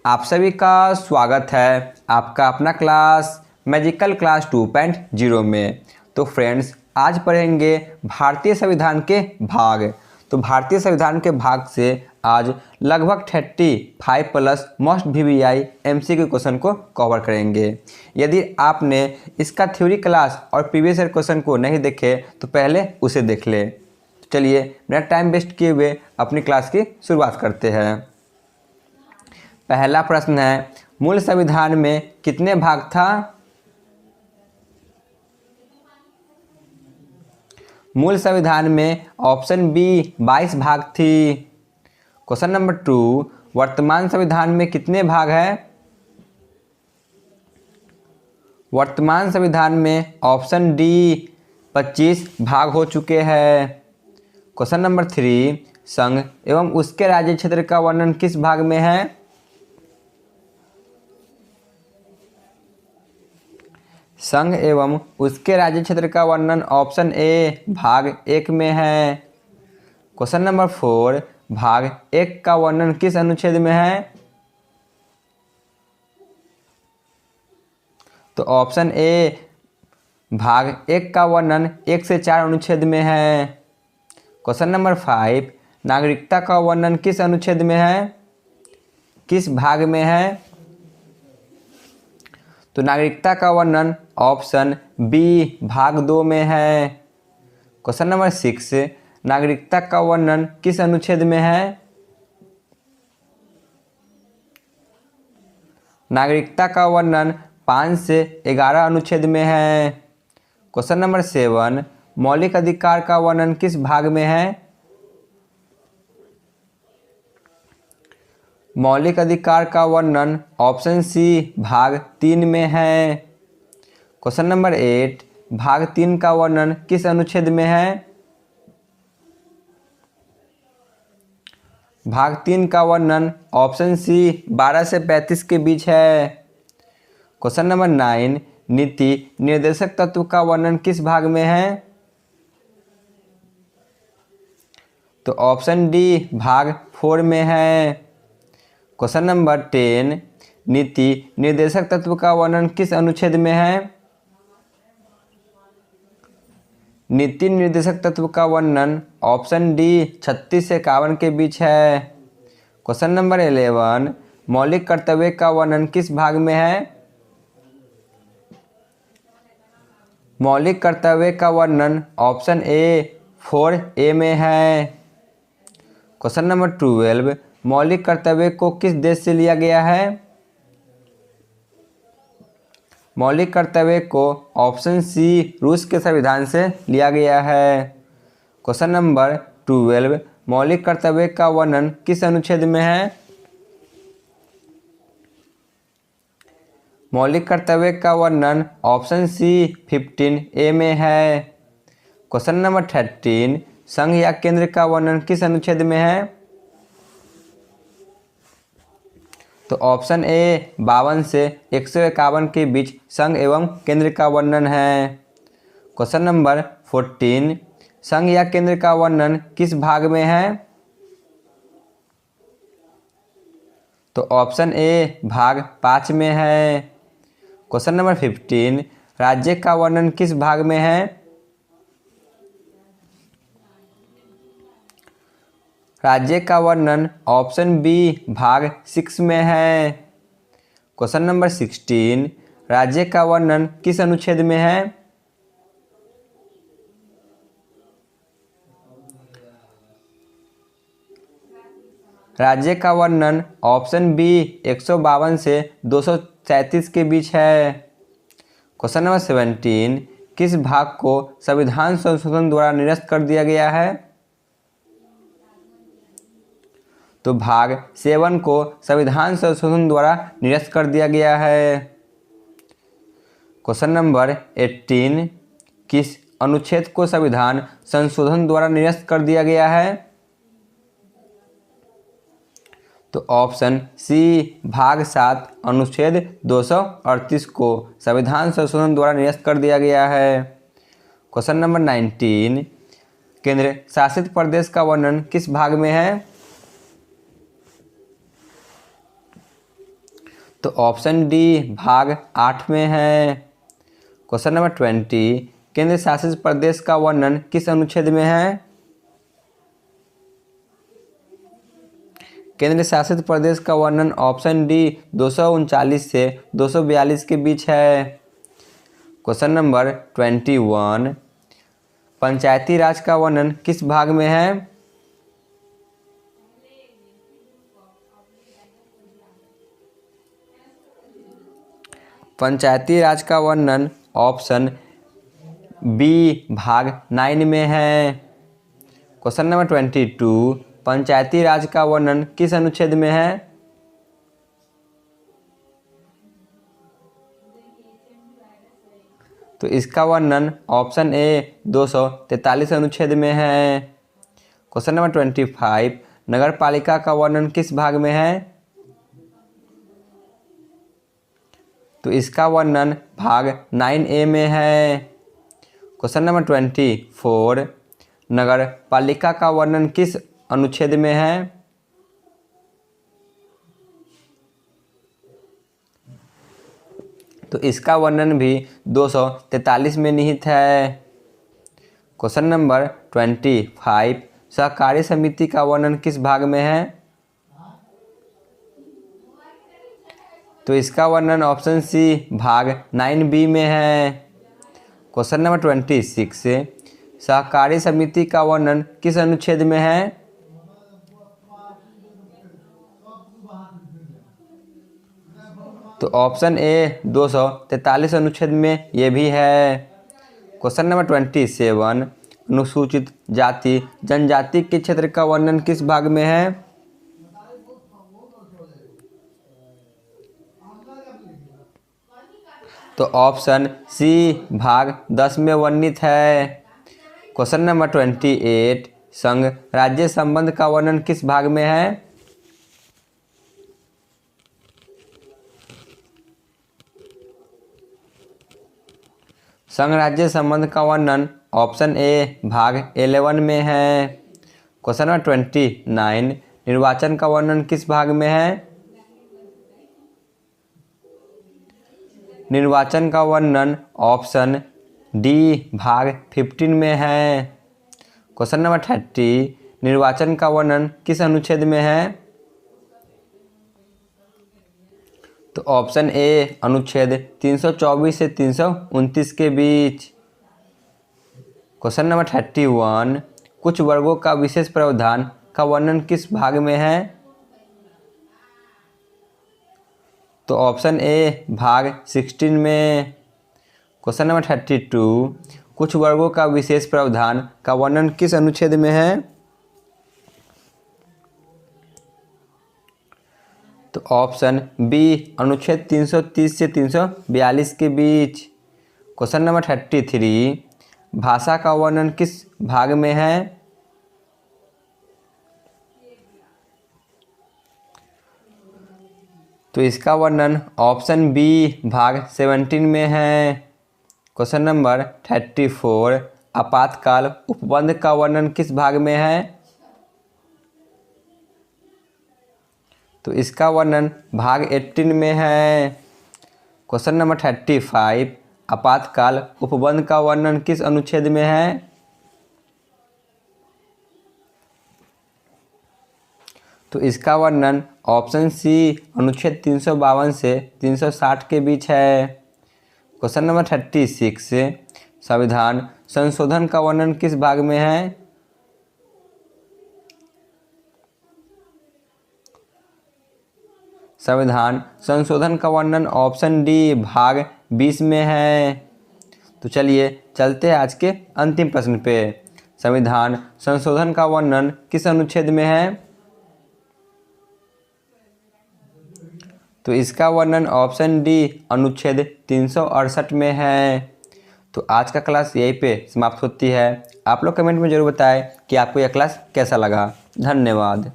आप सभी का स्वागत है आपका अपना क्लास मैजिकल क्लास 2.0 में। तो फ्रेंड्स, आज पढ़ेंगे भारतीय संविधान के भाग। तो भारतीय संविधान के भाग से आज लगभग 35 plus most VVI MCQ question को कवर करेंगे। यदि आपने इसका थ्योरी क्लास और प्रीवियस ईयर क्वेश्चन को नहीं देखे तो पहले उसे देख ले। चलिए बिना टाइम वेस्ट किए हुए अपनी क्लास की शुरुआत करते हैं। पहला प्रश्न है, मूल संविधान में कितने भाग था? मूल संविधान में ऑप्शन बी 22 भाग थी। क्वेश्चन नंबर 2, वर्तमान संविधान में कितने भाग हैं? वर्तमान संविधान में ऑप्शन डी 25 भाग हो चुके हैं। क्वेश्चन नंबर 3, संघ एवं उसके राज्य क्षेत्र का वर्णन किस भाग में है? संघ एवं उसके राज्य क्षेत्र का वर्णन ऑप्शन ए भाग 1 में है। क्वेश्चन नंबर 4, भाग 1 का वर्णन किस अनुच्छेद में है? तो ऑप्शन ए भाग 1 का वर्णन 1 से 4 अनुच्छेद में है। क्वेश्चन नंबर 5, नागरिकता का वर्णन किस अनुच्छेद में है, किस भाग में है? तो नागरिकता का वर्णन ऑप्शन बी भाग 2 में है। क्वेश्चन नंबर 6, नागरिकता का वर्णन किस अनुच्छेद में है? नागरिकता का वर्णन 5 से 11 अनुच्छेद में है। क्वेश्चन नंबर 7, मौलिक अधिकार का वर्णन किस भाग में है? मौलिक अधिकार का वर्णन ऑप्शन सी भाग 3 में है। क्वेश्चन नंबर 8, भाग 3 का वर्णन किस अनुच्छेद में है? भाग 3 का वर्णन ऑप्शन सी 12 से 35 के बीच है। क्वेश्चन नंबर 9, नीति निर्देशक तत्व का वर्णन किस भाग में है? तो ऑप्शन डी भाग 4 में है। क्वेश्चन नंबर 10, नीति निर्देशक तत्व का वर्णन किस अनुच्छेद में है? नीति निर्देशक तत्व का वर्णन ऑप्शन डी 36 से 51 के बीच है। क्वेश्चन नंबर 11, मौलिक कर्तव्य का वर्णन किस भाग में है? मौलिक कर्तव्य का वर्णन ऑप्शन ए 4A में है। क्वेश्चन नंबर 12, मौलिक कर्तव्य को किस देश से लिया गया है? मौलिक कर्तव्य को ऑप्शन सी रूस के संविधान से लिया गया है। क्वेश्चन नंबर 12, मौलिक कर्तव्य का वर्णन किस अनुच्छेद में है? मौलिक कर्तव्य का वर्णन ऑप्शन सी 15A में है। क्वेश्चन नंबर 13, संघ या केंद्र का वर्णन किस अनुच्छेद में है? तो ऑप्शन ए 52 से 151 के बीच संघ एवं केंद्र का वर्णन है। क्वेश्चन नंबर 14, संघ या केंद्र का वर्णन किस भाग में है? तो ऑप्शन ए भाग 5 में है। क्वेश्चन नंबर 15, राज्य का वर्णन किस भाग में है? राज्य का वर्णन ऑप्शन बी भाग 6 में है। क्वेश्चन नंबर 16, राज्य का वर्णन किस अनुच्छेद में है? राज्य का वर्णन ऑप्शन बी 152 से 237 के बीच है। क्वेश्चन नंबर 17, किस भाग को संविधान संशोधन द्वारा निरस्त कर दिया गया है? तो भाग 7 को संविधान संशोधन द्वारा निरस्त कर दिया गया है। क्वेश्चन नंबर 18, किस अनुच्छेद को संविधान संशोधन द्वारा निरस्त कर दिया गया है? तो ऑप्शन सी भाग 7 अनुच्छेद 238 को संविधान संशोधन द्वारा निरस्त कर दिया गया है। क्वेश्चन नंबर 19, केंद्र शासित प्रदेश का वर्णन किस भाग में है? तो ऑप्शन डी भाग 8 में है। क्वेश्चन नंबर 20, केंद्र शासित प्रदेश का वर्णन किस अनुच्छेद में है? केंद्र शासित प्रदेश का वर्णन ऑप्शन डी 239 से 242 के बीच है। क्वेश्चन नंबर 21, पंचायती राज का वर्णन किस भाग में है? पंचायती राज का वर्णन ऑप्शन बी भाग 9 में है। क्वेश्चन नंबर 22, पंचायती राज का वर्णन किस अनुच्छेद में है? तो इसका वर्णन ऑप्शन ए 243 अनुच्छेद में है। क्वेश्चन नंबर 25, नगर पालिका का वर्णन किस भाग में है? तो इसका वर्णन भाग 9A में है। क्वेश्चन नंबर 24, नगर पालिका का वर्णन किस अनुच्छेद में है? तो इसका वर्णन भी 243 में निहित है। क्वेश्चन नंबर 25, सहकारी समिति का वर्णन किस भाग में है? तो इसका वर्णन ऑप्शन सी भाग 9B में है। क्वेश्चन नंबर 26, सहकारी समिति का वर्णन किस अनुच्छेद में है? तो ऑप्शन ए 243 अनुच्छेद में ये भी है। क्वेश्चन नंबर 27, अनुसूचित जाति जनजाति के क्षेत्र का वर्णन किस भाग में है? तो ऑप्शन सी भाग 10 में वर्णित है। क्वेश्चन नंबर 28, संघ राज्य संबंध का वर्णन किस भाग में है? संघ राज्य संबंध का वर्णन ऑप्शन ए भाग 11 में है। क्वेश्चन नंबर 29, निर्वाचन का वर्णन किस भाग में है? निर्वाचन का वर्णन ऑप्शन डी भाग 15 में है। क्वेश्चन नंबर 30, निर्वाचन का वर्णन किस अनुच्छेद में है? तो ऑप्शन ए अनुच्छेद 324 से 329 के बीच। क्वेश्चन नंबर 31, कुछ वर्गों का विशेष प्रावधान का वर्णन किस भाग में है? तो ऑप्शन ए भाग 16 में। क्वेश्चन नंबर 32, कुछ वर्गों का विशेष प्रावधान का वर्णन किस अनुच्छेद में है? तो ऑप्शन बी अनुच्छेद 330 से 342 के बीच। क्वेश्चन नंबर 33, भाषा का वर्णन किस भाग में है? तो इसका वर्णन ऑप्शन बी भाग 17 में है। क्वेश्चन नंबर 34, आपातकाल उपबंध का वर्णन किस भाग में है? तो इसका वर्णन भाग 18 में है। क्वेश्चन नंबर 35, आपातकाल उपबंध का वर्णन किस अनुच्छेद में है? तो इसका वर्णन ऑप्शन सी अनुच्छेद 352 से 360 के बीच है। क्वेश्चन नंबर 36, संविधान संशोधन का वर्णन किस भाग में है? संविधान संशोधन का वर्णन ऑप्शन डी भाग 20 में है। तो चलिए चलते हैं आज के अंतिम प्रश्न पे। संविधान संशोधन का वर्णन किस अनुच्छेद में है? तो इसका वर्णन ऑप्शन डी अनुच्छेद 368 में है। तो आज का क्लास यहीं पे समाप्त होती है। आप लोग कमेंट में ज़रूर बताएं कि आपको यह क्लास कैसा लगा। धन्यवाद।